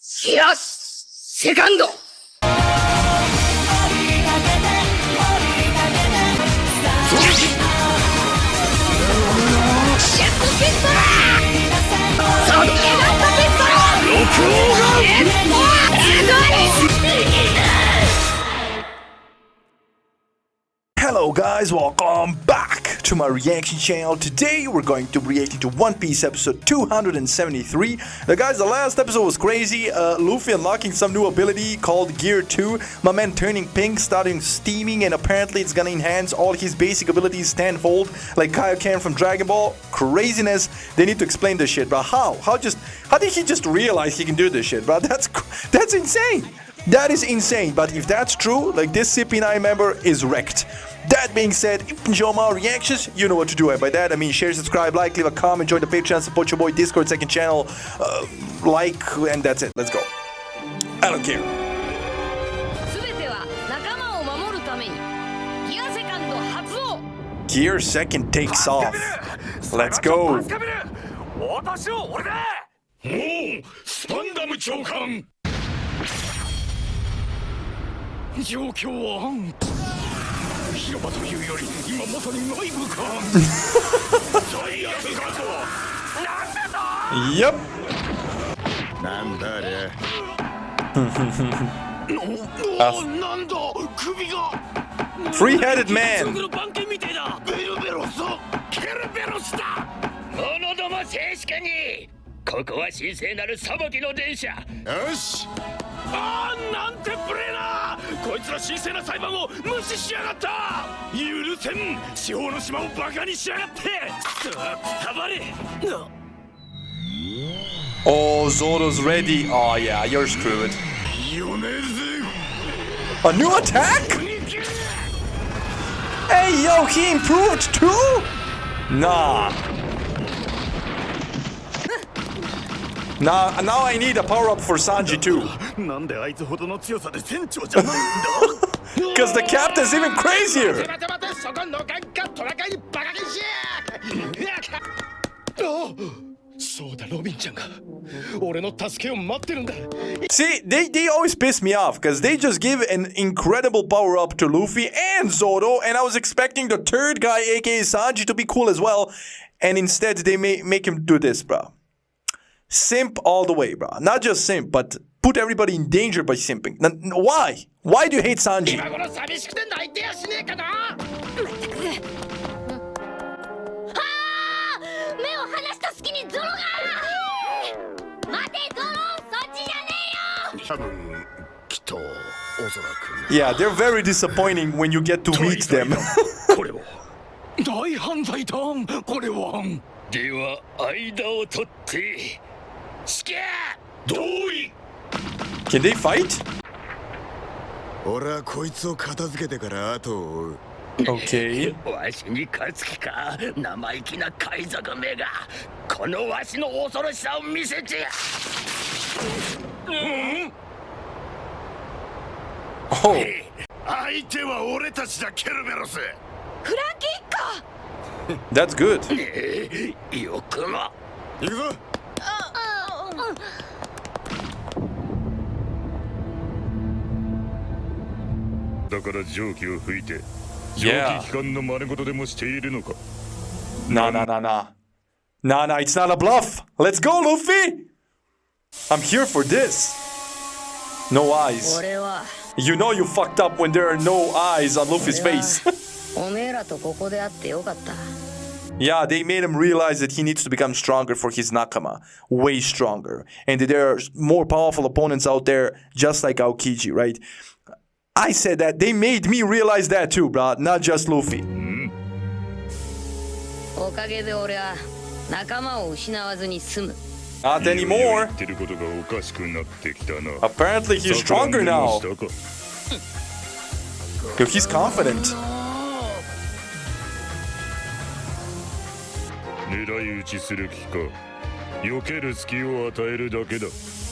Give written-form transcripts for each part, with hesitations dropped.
いや、セカンド。Hello guys, welcome back to my reaction channel. Today we're going to react to One Piece episode 273. Now guys, the last episode was crazy. Luffy unlocking some new ability called Gear 2. My man turning pink, starting steaming, and apparently it's gonna enhance all his basic abilities tenfold, like Kaioken from Dragon Ball. Craziness. They need to explain this shit, bro. How did he just realize he can do this shit, bro? That's insane. That is insane. But if that's true, like this CP9 member is wrecked. That being said, if you enjoy my reactions, you know what to do. And by that, I mean share, subscribe, like, leave a comment, join the Patreon, support your boy, Discord, second channel, like, and that's it. Let's go. I don't care. Gear second takes off. Let's go. 広場というより今まさに内部か最悪かとなんだと Yep. なんだあれなんだ首が Three-headed man. ベルベロスケルベロスだ者ども静止にここは神聖なる裁きの電車よしあーなんて無礼なこいつら神聖な裁判を無視しやがった許せん司法の島をバカにしやがってさあたばれ Oh, Zoro's ready. Oh yeah, you're screwed. A new attack? Hey yo, he improved too? Nah. Now I need a power-up for Sanji too. Because the captain's even crazier! See, they always piss me off because they just give an incredible power-up to Luffy and Zoro, and I was expecting the third guy, aka Sanji, to be cool as well, and instead they make him do this, bro. Simp all the way, bro. Not just simp, but put everybody in danger by simping. Why? Why do you hate Sanji? Yeah, they're very disappointing when you get to meet them. Can they fight? Okay. Oh. That's good. Yeah. Nah, it's not a bluff. Let's go, Luffy. I'm here for this. No eyes. You know you fucked up when there are no eyes on Luffy's face. Yeah, they made him realize that he needs to become stronger for his nakama. Way stronger. And that there are more powerful opponents out there, just like Aokiji, right? I said that. They made me realize that too, bro. Not just Luffy. Not anymore. Apparently he's stronger now. Yo, he's confident.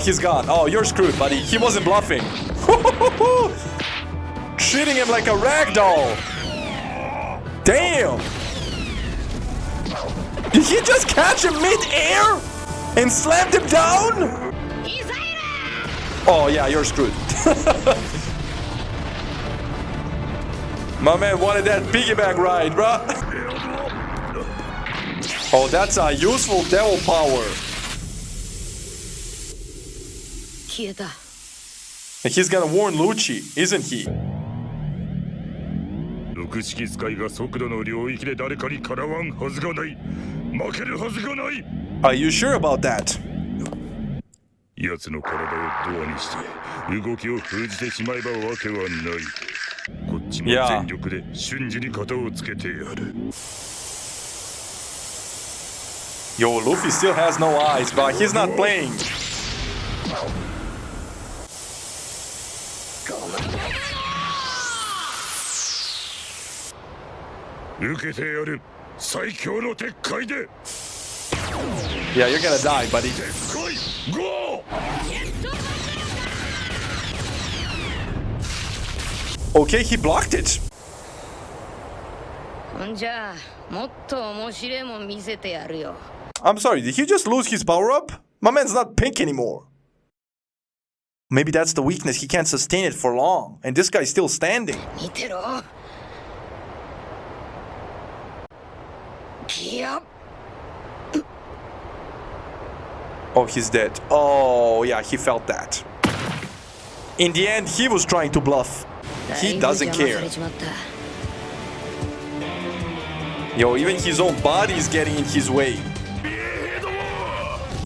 He's gone. Oh, you're screwed, buddy. He wasn't bluffing. Treating him like a rag doll. Damn. Did he just catch him mid-air and slammed him down? Oh yeah, you're screwed. My man wanted that piggyback ride, bruh. Oh, that's a useful devil power. 消えた。 And he's gonna warn Lucci, isn't he? 六式使いが速度の領域で誰かにかなわんはずがない。負けるはずがない。 Are you sure about that? 奴の体をドアにして動きを封じてしまえばわけはない。こっちも全力で瞬時に型をつけてやる。 Yo, Luffy still has no eyes, but he's not playing. 受けてやる。最強の鉄塊で。 Yeah, you're gonna die, buddy. 鉄塊、ゴー。 Okay, he blocked it. ほんじゃあもっと面白いもん見せてやるよ。 I'm sorry, did he just lose his power up? My man's not pink anymore. Maybe that's the weakness, he can't sustain it for long. And this guy's still standing. 見てろ。ギヤ。 Oh, he's dead. Oh, yeah, he felt that. In the end, he was trying to bluff. He doesn't care. Yo, even his own body is getting in his way.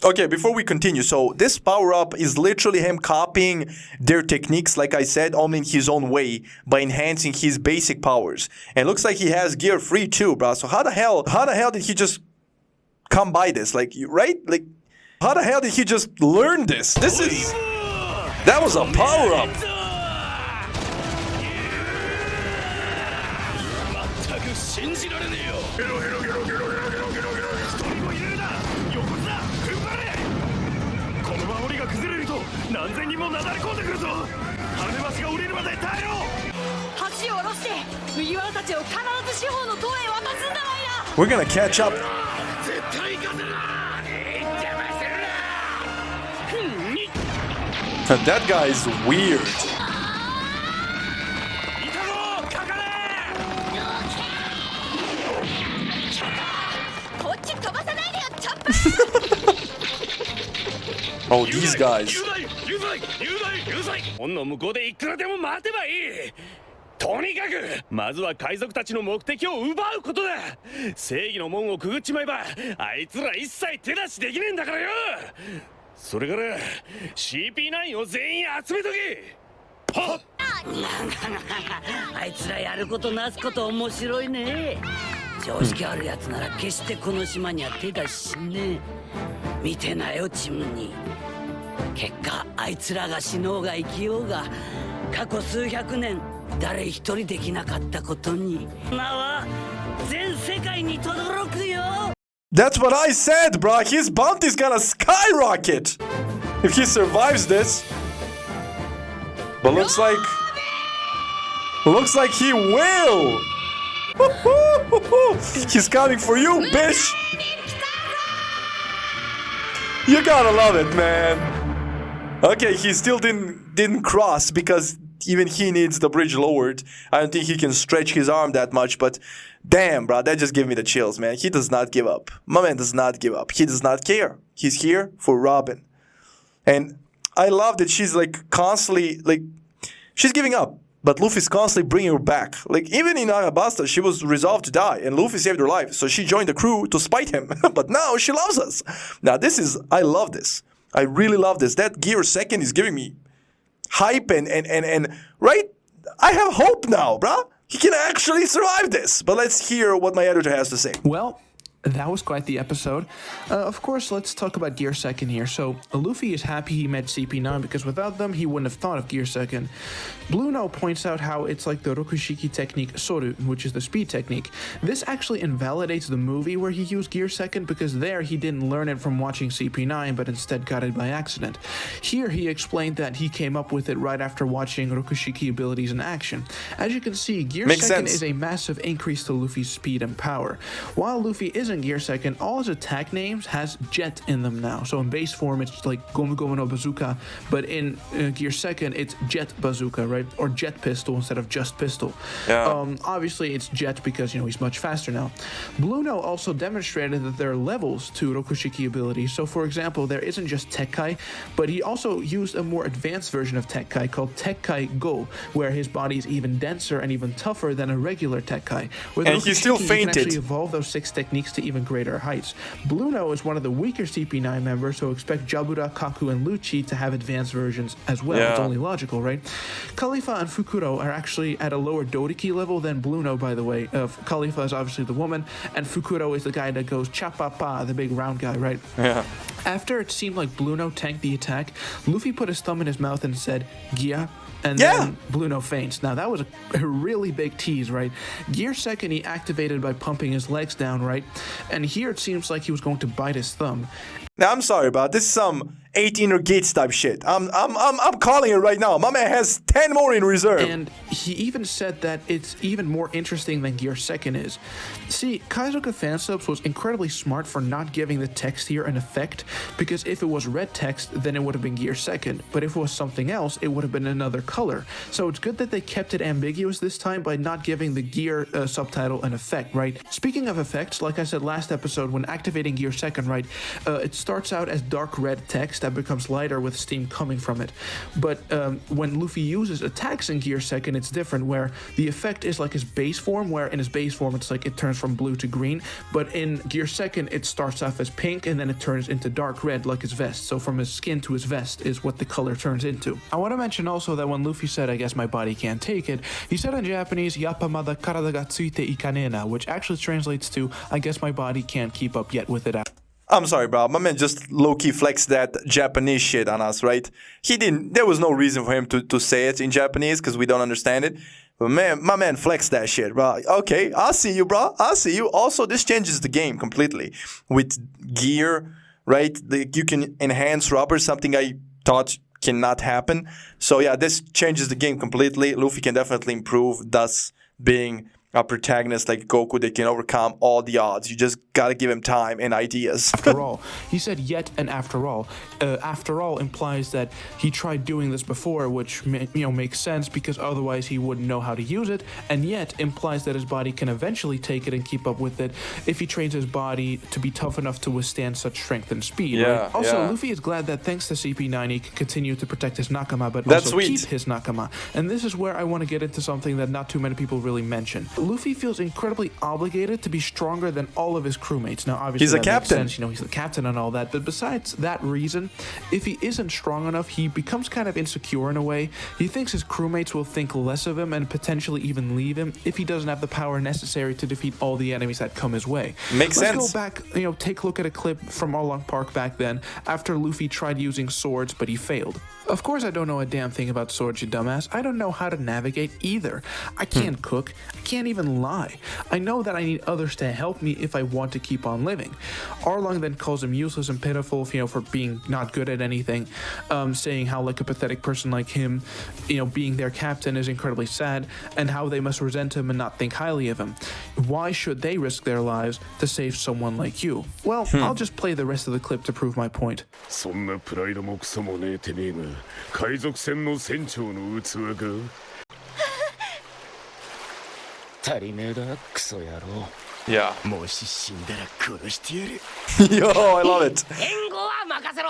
Okay, before we continue, so this power-up is literally him copying their techniques, like I said, only in his own way, by enhancing his basic powers. And it looks like he has gear 3 too, bro. So how the hell did he just come by this? Like, right? Like, how the hell did he just learn this? That was a power-up. We're gonna catch up. That guy is weird. Oh, these guys. 本の向こうでいくらでも待てばいい。とにかくまずは海賊たちの目的を奪うことだ。正義の門をくぐっちまえばあいつら一切手出しできねえんだからよ。それから CP9 を全員集めとけ。はっ。あいつらやることなすこと面白いね。常識あるやつなら決してこの島には手出ししねえ。見てなよチムに。結果あいつらが死のうが生きようが過去数百年誰一人できなかったことに名は全世界に轟くよ。 That's what I said, bro. His bounty's gonna skyrocket if he survives this. But looks like he will. He's coming for you, bitch. You gotta love it, man. Okay, he still didn't cross because even he needs the bridge lowered. I don't think he can stretch his arm that much, but damn, bro, that just gave me the chills, man. He does not give up. My man does not give up. He does not care. He's here for Robin. And I love that she's like constantly, like, she's giving up. But Luffy's constantly bringing her back. Like, even in Alabasta, she was resolved to die, and Luffy saved her life. So she joined the crew to spite him. But now she loves us. Now, I love this. I really love this. That gear second is giving me hype and right? I have hope now, bruh. He can actually survive this. But let's hear what my editor has to say. Well, that was quite the episode. Of course, let's talk about Gear Second here. So, Luffy is happy he met CP9 because without them, he wouldn't have thought of Gear Second. Blueno points out how it's like the Rokushiki technique Soru, which is the speed technique. This actually invalidates the movie where he used Gear Second because there he didn't learn it from watching CP9 but instead got it by accident. Here he explained that he came up with it right after watching Rokushiki abilities in action. As you can see, Gear Second is a massive increase to Luffy's speed and power. While Luffy isn't in Gear Second, all his attack names has jet in them now. So in base form, it's like Gomu Gomu no Bazooka, but in Gear Second, it's Jet Bazooka, right? Or Jet Pistol instead of just Pistol. Yeah. Obviously, it's Jet because, he's much faster now. Blueno also demonstrated that there are levels to Rokushiki abilities. So, for example, there isn't just Tekkai, but he also used a more advanced version of Tekkai called Tekkai Go, where his body is even denser and even tougher than a regular Tekkai. With And he still Rokushiki, fainted. He can actually evolve those 6 techniques to even greater heights. Blueno is one of the weaker CP9 members, so expect Jabura, Kaku, and Lucci to have advanced versions as well. Yeah. It's only logical, right? Khalifa and Fukuro are actually at a lower Dodeki level than Blueno, by the way. Khalifa is obviously the woman, and Fukuro is the guy that goes Chapapa, the big round guy, right? Yeah. After it seemed like Blueno tanked the attack, Luffy put his thumb in his mouth and said, Gia. And then Blueno faints. Now, that was a really big tease, right? Gear Second, he activated by pumping his legs down, right? And here it seems like he was going to bite his thumb. Now, I'm sorry, but this is some 18er Gates type shit. I'm calling it right now. My man has 10 more in reserve. And he even said that it's even more interesting than Gear Second is. See, Kaizoka Fansubs was incredibly smart for not giving the text here an effect, because if it was red text, then it would have been Gear Second. But if it was something else, it would have been another color. So it's good that they kept it ambiguous this time by not giving the Gear subtitle an effect, right? Speaking of effects, like I said last episode, when activating Gear Second, right, it starts out as dark red text that becomes lighter with steam coming from it. But when Luffy uses attacks in Gear Second, it's different, where the effect is like his base form, where in his base form it's like it turns from blue to green, but in Gear Second it starts off as pink and then it turns into dark red like his vest. So from his skin to his vest is what the color turns into. I want to mention also that when Luffy said, I guess my body can't take it, he said in Japanese, Yappamada karada ga tsuite ikanena, which actually translates to, I guess my body can't keep up yet with it. I'm sorry, bro. My man just low-key flexed that Japanese shit on us, right? There was no reason for him to say it in Japanese because we don't understand it. But man, my man flexed that shit, bro. Okay, I'll see you, bro. I'll see you. Also, this changes the game completely. With gear, right? You can enhance rubber, something I thought cannot happen. So yeah, this changes the game completely. Luffy can definitely improve, thus being a protagonist like Goku that can overcome all the odds. You just gotta give him time and ideas. After all. He said yet and after all. After all implies that he tried doing this before, which makes sense because otherwise he wouldn't know how to use it, and yet implies that his body can eventually take it and keep up with it if he trains his body to be tough enough to withstand such strength and speed. Yeah, right? Also, yeah. Luffy is glad that thanks to CP9 he can continue to protect his Nakama, but That's also sweet. keep his Nakama. And this is where I want to get into something that not too many people really mention. Luffy feels incredibly obligated to be stronger than all of his crewmates. Now, obviously, He's a that captain. makes sense, he's the captain and all that, but besides that reason, if he isn't strong enough, he becomes kind of insecure in a way. He thinks his crewmates will think less of him and potentially even leave him if he doesn't have the power necessary to defeat all the enemies that come his way. Makes Let's sense. go back, take a look at a clip from Arlong Park back then, after Luffy tried using swords, but he failed. Of course I don't know a damn thing about swords, you dumbass. I don't know how to navigate either. I can't cook. I can't even lie. I know that I need others to help me if I want to keep on living. Arlong then calls him useless and pitiful, for being not good at anything, saying how like a pathetic person like him, being their captain is incredibly sad, and how they must resent him and not think highly of him. Why should they risk their lives to save someone like you? Well, I'll just play the rest of the clip to prove my point. そんなプライドもクソもねえてめえが海賊船の船長の器か足りねえだクソ野郎 Yeah. もし死んだら殺してやる Yo, I love it. 援護は任せろ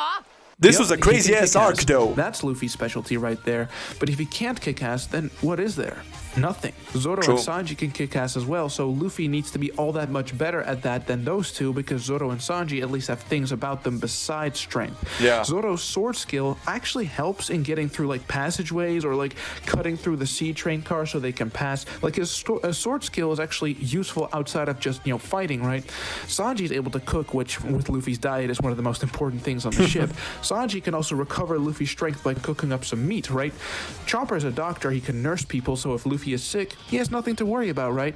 This was a If he can crazy ass kick arc, ass, though. That's Luffy's specialty right there. But if he can't kick ass, then what is there? Nothing. Zoro True. and Sanji can kick ass as well, so Luffy needs to be all that much better at that than those two because Zoro and Sanji at least have things about them besides strength. Yeah. Zoro's sword skill actually helps in getting through like passageways or like cutting through the sea train car so they can pass. Like his sword skill is actually useful outside of just, fighting, right? Sanji's able to cook, which with Luffy's diet is one of the most important things on the ship. Sanji can also recover Luffy's strength by cooking up some meat, right? Chopper's a doctor, he can nurse people, so if Luffy Luffy is sick, he has nothing to worry about, right?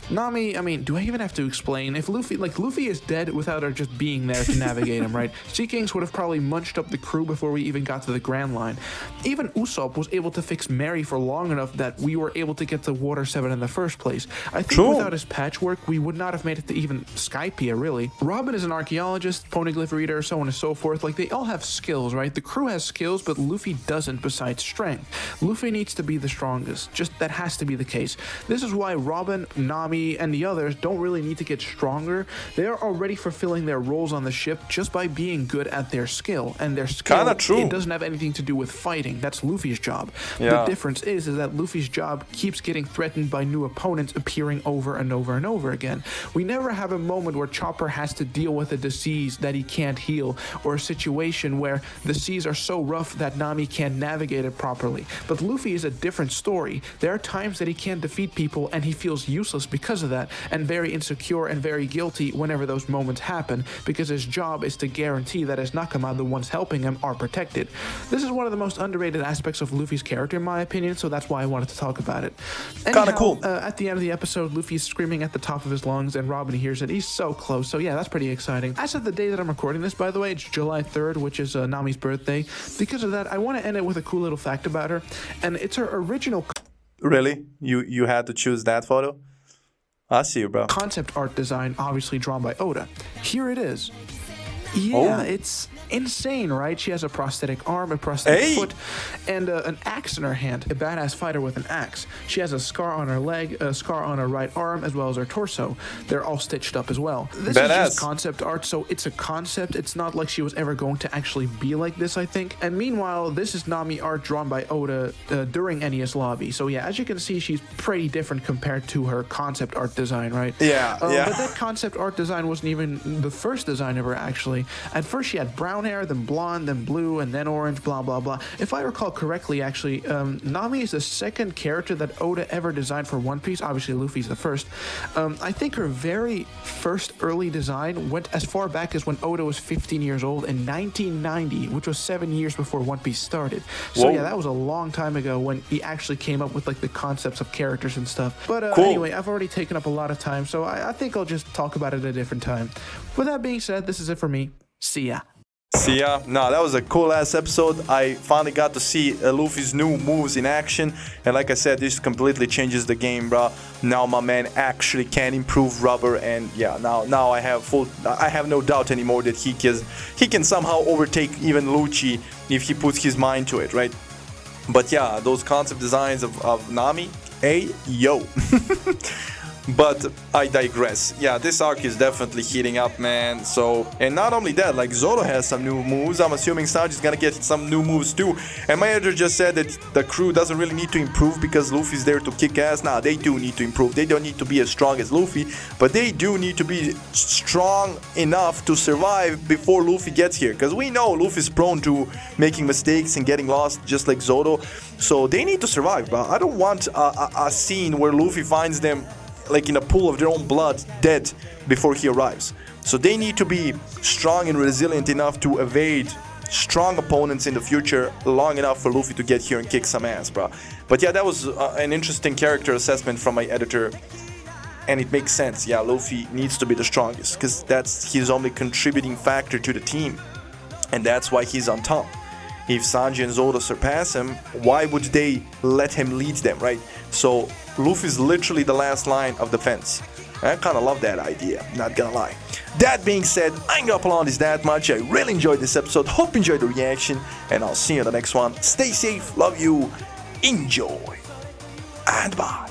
Nami, I mean, do I even have to explain? If Luffy is dead without her just being there to navigate him, right? Sea Kings would have probably munched up the crew before we even got to the Grand Line. Even Usopp was able to fix Mary for long enough that we were able to get to Water 7 in the first place. I think without his patchwork, we would not have made it to even Skypiea, really. Robin is an archaeologist, poneglyph reader, so on and so forth. Like, they all have skills, right? The crew has skills, but Luffy doesn't besides strength. Luffy needs to be the strongest. Just that has to be the case. This is why Robin, Nami, and the others don't really need to get stronger. They are already fulfilling their roles on the ship just by being good at their skill. And their skill, it doesn't have anything to do with fighting. That's Luffy's job. The difference is that Luffy's job keeps getting threatened by new opponents appearing over and over and over again. We never have a moment where Chopper has to deal with a disease that he can't heal, or a situation where the seas are so rough that Nami can't navigate it properly. But Luffy is a different story. There are times that he can't defeat people and he feels useless because of that, and very insecure and very guilty whenever those moments happen, because his job is to guarantee that his Nakama, the ones helping him, are protected. This is one of the most underrated aspects of Luffy's character in my opinion, so that's why I wanted to talk about it. Kinda cool. At the end of the episode, Luffy's screaming at the top of his lungs and Robin hears it. He's so close, so yeah, that's pretty exciting. As of the day that I'm recording this, by the way, it's July 3rd, which is Nami's birthday. Because of that, I want to end it with a cool little fact about her, and it's her original... Really? You had to choose that photo? I see you, bro. Concept art design, obviously drawn by Oda. Here it is. Yeah, it's insane, right? She has a prosthetic arm, a prosthetic foot, and an axe in her hand. A badass fighter with an axe. She has a scar on her leg, a scar on her right arm, as well as her torso. They're all stitched up as well. This is just concept art, so it's a concept. It's not like she was ever going to actually be like this, I think. And meanwhile, this is Nami art drawn by Oda during NES Lobby. So yeah, as you can see, she's pretty different compared to her concept art design, right? Yeah. But that concept art design wasn't even the first design of her, actually. At first, she had brown hair, then blonde, then blue, and then orange, blah, blah, blah. If I recall correctly, actually, Nami is the second character that Oda ever designed for One Piece. Obviously, Luffy's the first. I think her very first early design went as far back as when Oda was 15 years old in 1990, which was 7 years before One Piece started. So yeah, that was a long time ago when he actually came up with like the concepts of characters and stuff. But anyway, I've already taken up a lot of time, so I think I'll just talk about it at a different time. With that being said, this is it for me. See ya. See ya. No, that was a cool ass episode. I finally got to see Luffy's new moves in action, and like I said, this completely changes the game, bro. Now my man actually can improve rubber, and yeah, now I have no doubt anymore that he can somehow overtake even Lucci if he puts his mind to it, right? But yeah, those concept designs of Nami, yo. But I digress. Yeah, this arc is definitely heating up, man. So, and not only that, like Zoro has some new moves. I'm assuming Sanji's gonna get some new moves too. And my editor just said that the crew doesn't really need to improve because Luffy's there to kick ass. Nah, they do need to improve. They don't need to be as strong as Luffy, but they do need to be strong enough to survive before Luffy gets here. Because we know Luffy's prone to making mistakes and getting lost, just like Zoro. So they need to survive, bro. I don't want a scene where Luffy finds them like in a pool of their own blood, dead before he arrives. So they need to be strong and resilient enough to evade strong opponents in the future long enough for Luffy to get here and kick some ass, bro. But yeah, that was an interesting character assessment from my editor, and it makes sense. Yeah, Luffy needs to be the strongest because that's his only contributing factor to the team, and that's why he's on top. If Sanji and Zoro surpass him, why would they let him lead them, right? So Luffy's literally the last line of defense. I kind of love that idea, not gonna lie. That being said, I ain't gonna prolong this that much. I really enjoyed this episode, hope you enjoyed the reaction, and I'll see you in the next one. Stay safe, love you, enjoy, and bye.